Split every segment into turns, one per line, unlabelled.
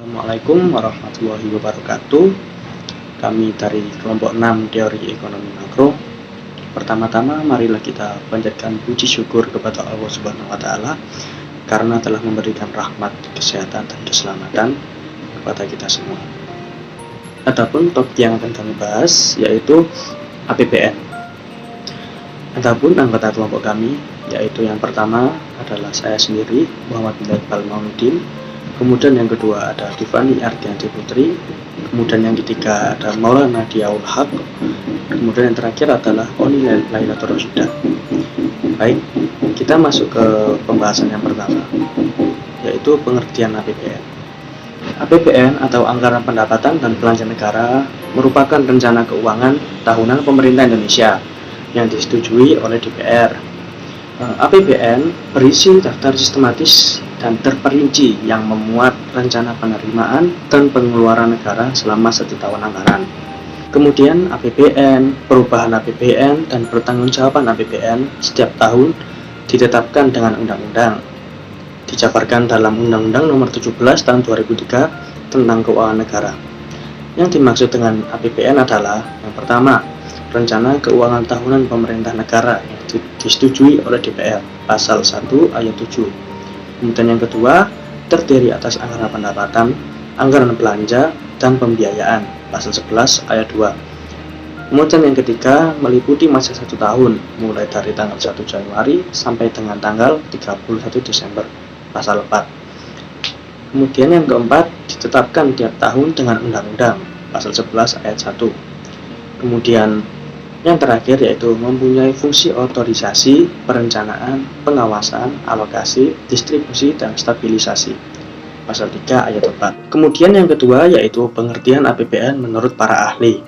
Assalamualaikum warahmatullahi wabarakatuh. Kami dari kelompok 6 Teori Ekonomi Makro. Pertama-tama marilah kita panjatkan puji syukur kepada Allah Subhanahu wa taala karena telah memberikan rahmat, kesehatan dan keselamatan kepada kita semua. Adapun topik yang akan kami bahas yaitu APBN. Adapun anggota kelompok kami yaitu yang pertama adalah saya sendiri, Muhammad bin Iqbal Mauludin. Kemudian yang kedua ada Tiffany Ardianti Putri. Kemudian yang ketiga ada Maulana Diaul Haq. Kemudian yang terakhir adalah Oni Lailatul Rosida. Baik, kita masuk ke pembahasan yang pertama, yaitu pengertian APBN. APBN atau Anggaran Pendapatan dan Belanja Negara merupakan rencana keuangan tahunan pemerintah Indonesia yang disetujui oleh DPR. APBN berisi daftar sistematis dan terperinci yang memuat rencana penerimaan dan pengeluaran negara selama 1 tahun anggaran. Kemudian APBN, perubahan APBN, dan pertanggungjawaban APBN setiap tahun ditetapkan dengan undang-undang. Dijabarkan dalam Undang-Undang Nomor 17 Tahun 2003 tentang Keuangan Negara. Yang dimaksud dengan APBN adalah yang pertama, Rencana Keuangan Tahunan Pemerintah Negara yang disetujui oleh DPR, Pasal 1 Ayat 7. Kemudian yang kedua, terdiri atas anggaran pendapatan, anggaran belanja, dan pembiayaan, Pasal 11 Ayat 2. Kemudian yang ketiga, meliputi masa 1 tahun, mulai dari tanggal 1 Januari sampai dengan tanggal 31 Desember, Pasal 4. Kemudian yang keempat, ditetapkan tiap tahun dengan undang-undang, Pasal 11 Ayat 1. Kemudian yang terakhir yaitu mempunyai fungsi otorisasi, perencanaan, pengawasan, alokasi, distribusi, dan stabilisasi. Pasal 3 ayat 4. Kemudian yang kedua yaitu pengertian APBN menurut para ahli.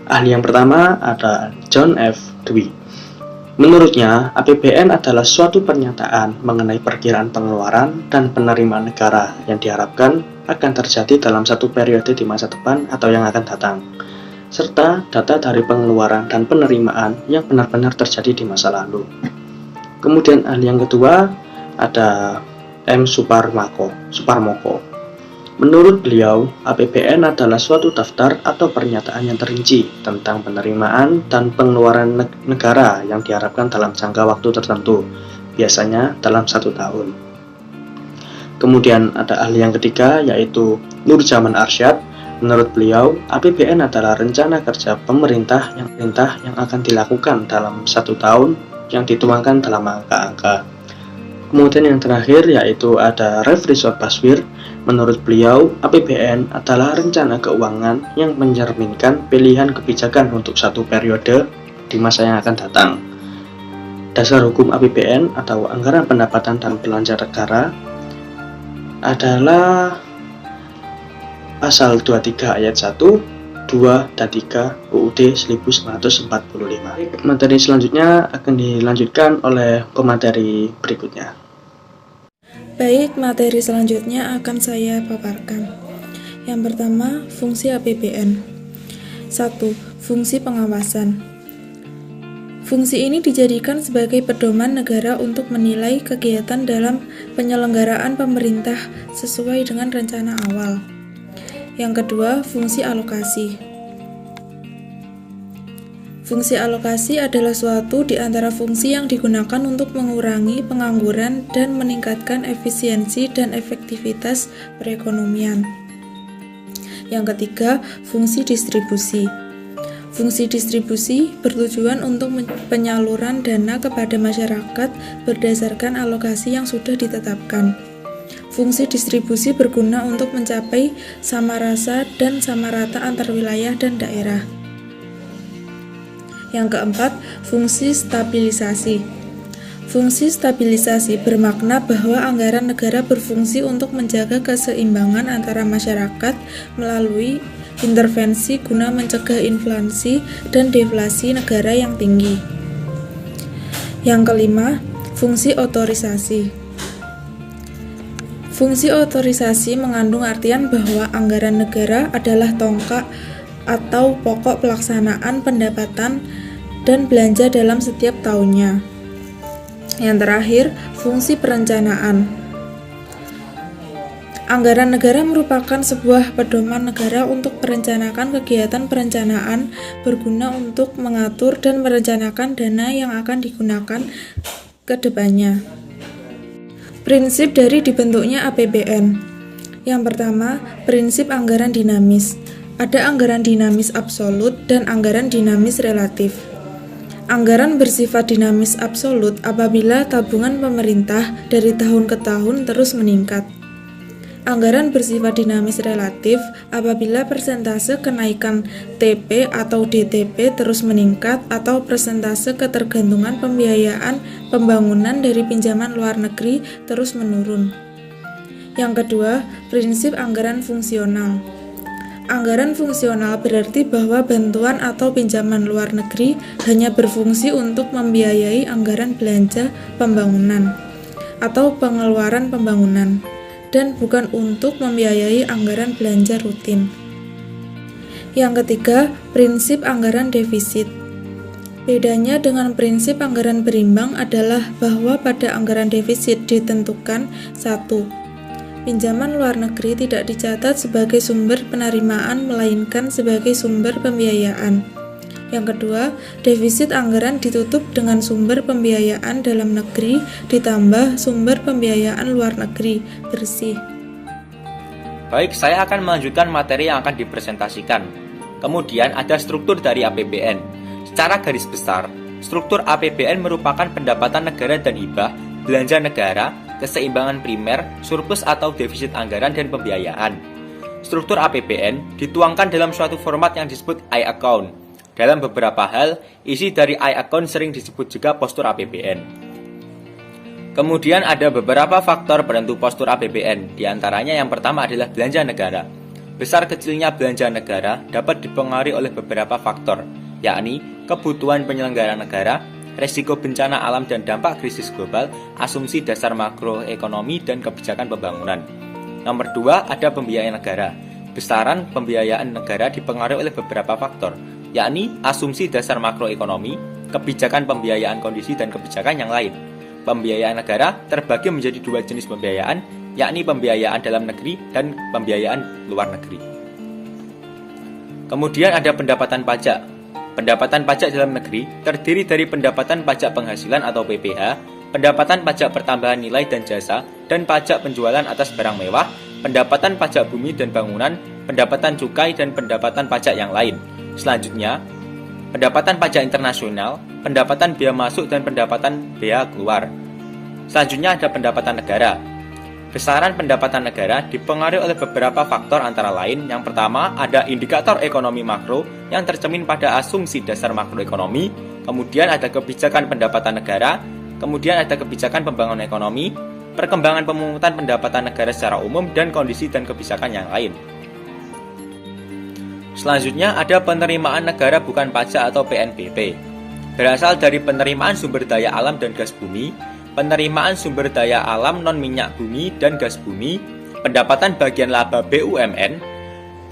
Ahli yang pertama ada John F. Dewey. Menurutnya, APBN adalah suatu pernyataan mengenai perkiraan pengeluaran dan penerimaan negara yang diharapkan akan terjadi dalam satu periode di masa depan atau yang akan datang, serta data dari pengeluaran dan penerimaan yang benar-benar terjadi di masa lalu. Kemudian ahli yang kedua ada M. Suparmoko. Menurut beliau, APBN adalah suatu daftar atau pernyataan yang terinci tentang penerimaan dan pengeluaran negara yang diharapkan dalam jangka waktu tertentu, biasanya dalam 1 tahun. Kemudian ada ahli yang ketiga yaitu Nurjaman Arsyad. Menurut beliau, APBN adalah rencana kerja pemerintah yang akan dilakukan dalam 1 tahun yang dituangkan dalam angka-angka. Kemudian yang terakhir yaitu ada Refrisor Baswir. Menurut beliau, APBN adalah rencana keuangan yang mencerminkan pilihan kebijakan untuk satu periode di masa yang akan datang. Dasar hukum APBN atau Anggaran Pendapatan dan Belanja Negara adalah Pasal 23 ayat 1, 2, dan 3 UUD 1945. Materi selanjutnya akan dilanjutkan oleh pemateri berikutnya.
Baik, materi selanjutnya akan saya paparkan. Yang pertama, fungsi APBN. 1. Fungsi pengawasan. Fungsi ini dijadikan sebagai pedoman negara untuk menilai kegiatan dalam penyelenggaraan pemerintah sesuai dengan rencana awal. Yang kedua, fungsi alokasi. Fungsi alokasi adalah suatu di antara fungsi yang digunakan untuk mengurangi pengangguran dan meningkatkan efisiensi dan efektivitas perekonomian. Yang ketiga, fungsi distribusi. Fungsi distribusi bertujuan untuk penyaluran dana kepada masyarakat berdasarkan alokasi yang sudah ditetapkan. Fungsi distribusi berguna untuk mencapai sama rasa dan sama rata antar wilayah dan daerah. Yang keempat, fungsi stabilisasi. Fungsi stabilisasi bermakna bahwa anggaran negara berfungsi untuk menjaga keseimbangan antara masyarakat melalui intervensi guna mencegah inflasi dan deflasi negara yang tinggi. Yang kelima, fungsi otorisasi. Fungsi otorisasi mengandung artian bahwa anggaran negara adalah tonggak atau pokok pelaksanaan pendapatan dan belanja dalam setiap tahunnya. Yang terakhir, fungsi perencanaan. Anggaran negara merupakan sebuah pedoman negara untuk merencanakan kegiatan perencanaan berguna untuk mengatur dan merencanakan dana yang akan digunakan ke depannya. Prinsip dari dibentuknya APBN. Yang pertama, prinsip anggaran dinamis. Ada anggaran dinamis absolut dan anggaran dinamis relatif. Anggaran bersifat dinamis absolut apabila tabungan pemerintah dari tahun ke tahun terus meningkat. Anggaran bersifat dinamis relatif apabila persentase kenaikan TP atau DTP terus meningkat atau persentase ketergantungan pembiayaan pembangunan dari pinjaman luar negeri terus menurun. Yang kedua, prinsip anggaran fungsional. Anggaran fungsional berarti bahwa bantuan atau pinjaman luar negeri hanya berfungsi untuk membiayai anggaran belanja pembangunan atau pengeluaran pembangunan, dan bukan untuk membiayai anggaran belanja rutin. Yang ketiga, prinsip anggaran defisit. Bedanya dengan prinsip anggaran berimbang adalah bahwa pada anggaran defisit ditentukan 1. Pinjaman luar negeri tidak dicatat sebagai sumber penerimaan melainkan sebagai sumber pembiayaan. Yang kedua, defisit anggaran ditutup dengan sumber pembiayaan dalam negeri ditambah sumber pembiayaan luar negeri bersih.
Baik, saya akan melanjutkan materi yang akan dipresentasikan. Kemudian ada struktur dari APBN. Secara garis besar, struktur APBN merupakan pendapatan negara dan hibah, belanja negara, keseimbangan primer, surplus atau defisit anggaran dan pembiayaan. Struktur APBN dituangkan dalam suatu format yang disebut I-account. Dalam beberapa hal, isi dari I-account sering disebut juga postur APBN. Kemudian ada beberapa faktor penentu postur APBN, diantaranya yang pertama adalah belanja negara. Besar kecilnya belanja negara dapat dipengaruhi oleh beberapa faktor, yakni kebutuhan penyelenggara negara, resiko bencana alam dan dampak krisis global, asumsi dasar makroekonomi, dan kebijakan pembangunan. Nomor 2, ada pembiayaan negara. Besaran pembiayaan negara dipengaruhi oleh beberapa faktor, yakni asumsi dasar makroekonomi, kebijakan pembiayaan kondisi, dan kebijakan yang lain. Pembiayaan negara terbagi menjadi 2 jenis pembiayaan, yakni pembiayaan dalam negeri dan pembiayaan luar negeri. Kemudian ada pendapatan pajak. Pendapatan pajak dalam negeri terdiri dari pendapatan pajak penghasilan atau PPH, pendapatan pajak pertambahan nilai dan jasa, dan pajak penjualan atas barang mewah, pendapatan pajak bumi dan bangunan, pendapatan cukai, dan pendapatan pajak yang lain. Selanjutnya, pendapatan pajak internasional, pendapatan bea masuk, dan pendapatan bea keluar. Selanjutnya ada pendapatan negara. Besaran pendapatan negara dipengaruhi oleh beberapa faktor antara lain. Yang pertama, ada indikator ekonomi makro yang tercermin pada asumsi dasar makroekonomi. Kemudian ada kebijakan pendapatan negara. Kemudian ada kebijakan pembangunan ekonomi, perkembangan pemungutan pendapatan negara secara umum, dan kondisi dan kebijakan yang lain. Selanjutnya ada penerimaan negara bukan pajak atau PNBP. Berasal dari penerimaan sumber daya alam dan gas bumi, penerimaan sumber daya alam non-minyak bumi dan gas bumi, pendapatan bagian laba BUMN,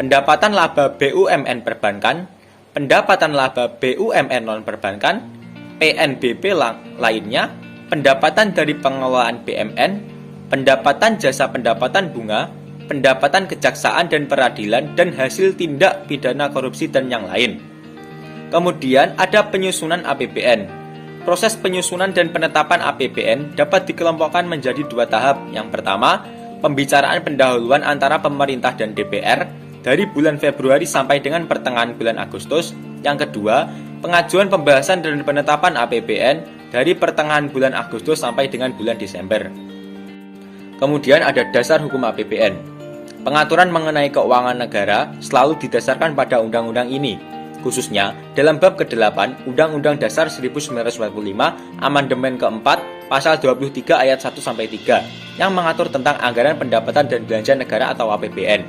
pendapatan laba BUMN perbankan, pendapatan laba BUMN non-perbankan, PNBP lainnya, pendapatan dari pengelolaan BMN, pendapatan jasa pendapatan bunga, pendapatan kejaksaan dan peradilan, dan hasil tindak pidana korupsi dan yang lain. Kemudian ada penyusunan APBN. Proses penyusunan dan penetapan APBN dapat dikelompokkan menjadi 2 tahap. Yang pertama, pembicaraan pendahuluan antara pemerintah dan DPR dari bulan Februari sampai dengan pertengahan bulan Agustus. Yang kedua, pengajuan pembahasan dan penetapan APBN dari pertengahan bulan Agustus sampai dengan bulan Desember. Kemudian ada dasar hukum APBN. Pengaturan mengenai keuangan negara selalu didasarkan pada undang-undang ini. Khususnya dalam bab ke-8 Undang-Undang Dasar 1945 Amandemen ke-4 Pasal 23 ayat 1-3 yang mengatur tentang anggaran pendapatan dan belanja negara atau APBN.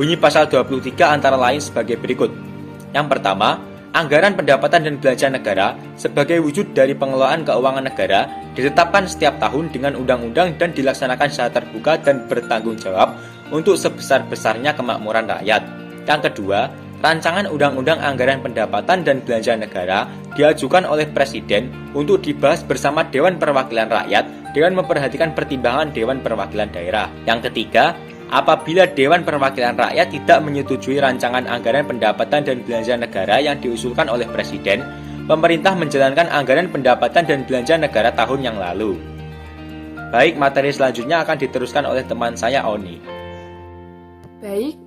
Bunyi pasal 23 antara lain sebagai berikut. Yang pertama, anggaran pendapatan dan belanja negara sebagai wujud dari pengelolaan keuangan negara ditetapkan setiap tahun dengan undang-undang dan dilaksanakan secara terbuka dan bertanggung jawab untuk sebesar-besarnya kemakmuran rakyat. Yang kedua, rancangan undang-undang anggaran pendapatan dan belanja negara diajukan oleh Presiden untuk dibahas bersama Dewan Perwakilan Rakyat dengan memperhatikan pertimbangan Dewan Perwakilan Daerah. Yang ketiga, apabila Dewan Perwakilan Rakyat tidak menyetujui rancangan anggaran pendapatan dan belanja negara yang diusulkan oleh Presiden, pemerintah menjalankan anggaran pendapatan dan belanja negara tahun yang lalu. Baik, materi selanjutnya akan diteruskan oleh teman saya, Oni.
Baik,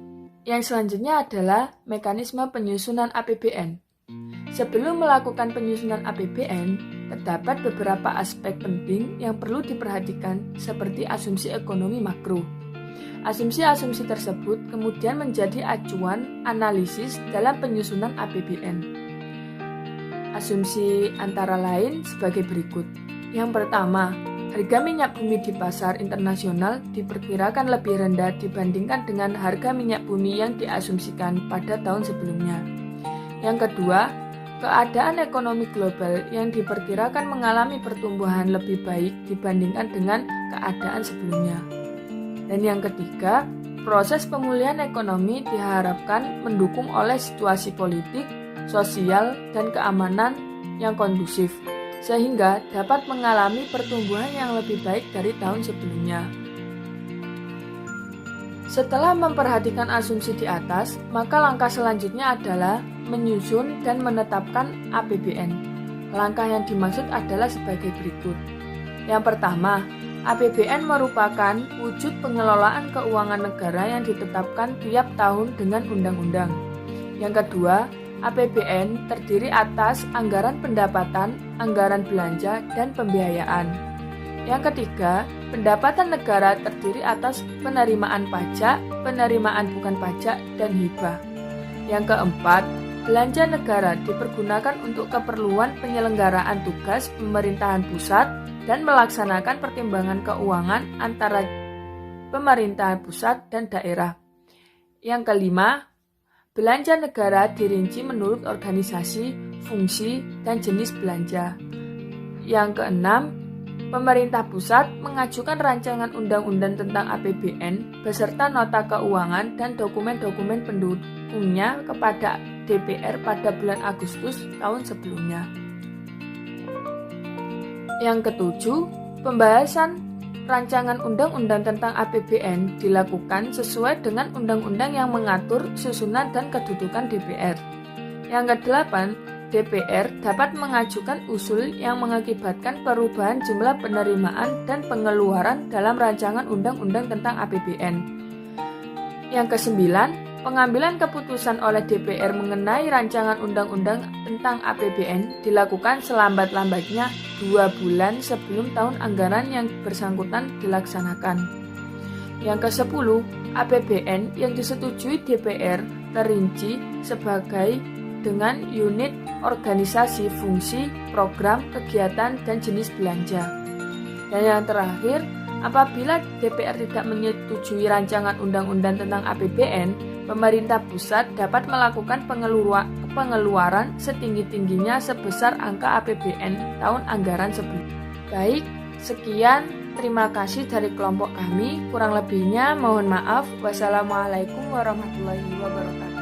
yang selanjutnya adalah mekanisme penyusunan APBN. Sebelum melakukan penyusunan APBN, terdapat beberapa aspek penting yang perlu diperhatikan seperti asumsi ekonomi makro. Asumsi-asumsi tersebut kemudian menjadi acuan analisis dalam penyusunan APBN. Asumsi antara lain sebagai berikut. Yang pertama, harga minyak bumi di pasar internasional diperkirakan lebih rendah dibandingkan dengan harga minyak bumi yang diasumsikan pada tahun sebelumnya. Yang kedua, keadaan ekonomi global yang diperkirakan mengalami pertumbuhan lebih baik dibandingkan dengan keadaan sebelumnya. Dan yang ketiga, proses pemulihan ekonomi diharapkan mendukung oleh situasi politik, sosial, dan keamanan yang kondusif, sehingga dapat mengalami pertumbuhan yang lebih baik dari tahun sebelumnya. Setelah memperhatikan asumsi di atas, maka langkah selanjutnya adalah menyusun dan menetapkan APBN. Langkah yang dimaksud adalah sebagai berikut. Yang pertama, APBN merupakan wujud pengelolaan keuangan negara yang ditetapkan tiap tahun dengan undang-undang. Yang kedua, APBN terdiri atas anggaran pendapatan, anggaran belanja, dan pembiayaan. Yang ketiga, pendapatan negara terdiri atas penerimaan pajak, penerimaan bukan pajak, dan hibah. Yang keempat, belanja negara dipergunakan untuk keperluan penyelenggaraan tugas pemerintahan pusat dan melaksanakan pertimbangan keuangan antara pemerintahan pusat dan daerah. Yang kelima, belanja negara dirinci menurut organisasi, fungsi, dan jenis belanja. Yang keenam, pemerintah pusat mengajukan rancangan undang-undang tentang APBN beserta nota keuangan dan dokumen-dokumen pendukungnya kepada DPR pada bulan Agustus tahun sebelumnya. Yang ketujuh, pembahasan rancangan undang-undang tentang APBN dilakukan sesuai dengan undang-undang yang mengatur susunan dan kedudukan DPR. Yang kedelapan, DPR dapat mengajukan usul yang mengakibatkan perubahan jumlah penerimaan dan pengeluaran dalam rancangan undang-undang tentang APBN. Yang kesembilan, pengambilan keputusan oleh DPR mengenai rancangan undang-undang tentang APBN dilakukan selambat-lambatnya 2 bulan sebelum tahun anggaran yang bersangkutan dilaksanakan. Yang ke-10, APBN yang disetujui DPR terinci sebagai dengan unit organisasi, fungsi, program, kegiatan, dan jenis belanja. Dan yang terakhir, apabila DPR tidak menyetujui rancangan undang-undang tentang APBN, pemerintah pusat dapat melakukan pengeluaran setinggi-tingginya sebesar angka APBN tahun anggaran sebelumnya. Baik, sekian. Terima kasih dari kelompok kami. Kurang lebihnya mohon maaf. Wassalamualaikum warahmatullahi wabarakatuh.